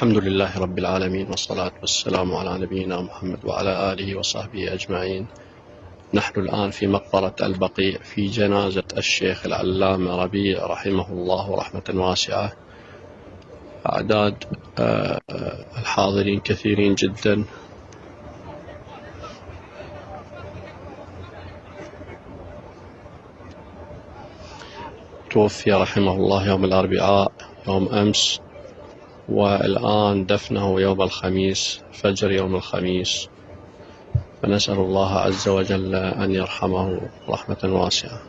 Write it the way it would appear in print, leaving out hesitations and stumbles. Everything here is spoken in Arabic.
الحمد لله رب العالمين، والصلاة والسلام على نبينا محمد وعلى آله وصحبه أجمعين. نحن الآن في مقبرة البقيع في جنازة الشيخ العلامة ربيع رحمه الله رحمة واسعة. أعداد الحاضرين كثيرين جدا. توفي رحمه الله يوم الأربعاء يوم أمس، والآن دفنه يوم الخميس فجر يوم الخميس، فنسأل الله عز وجل أن يرحمه رحمة واسعة.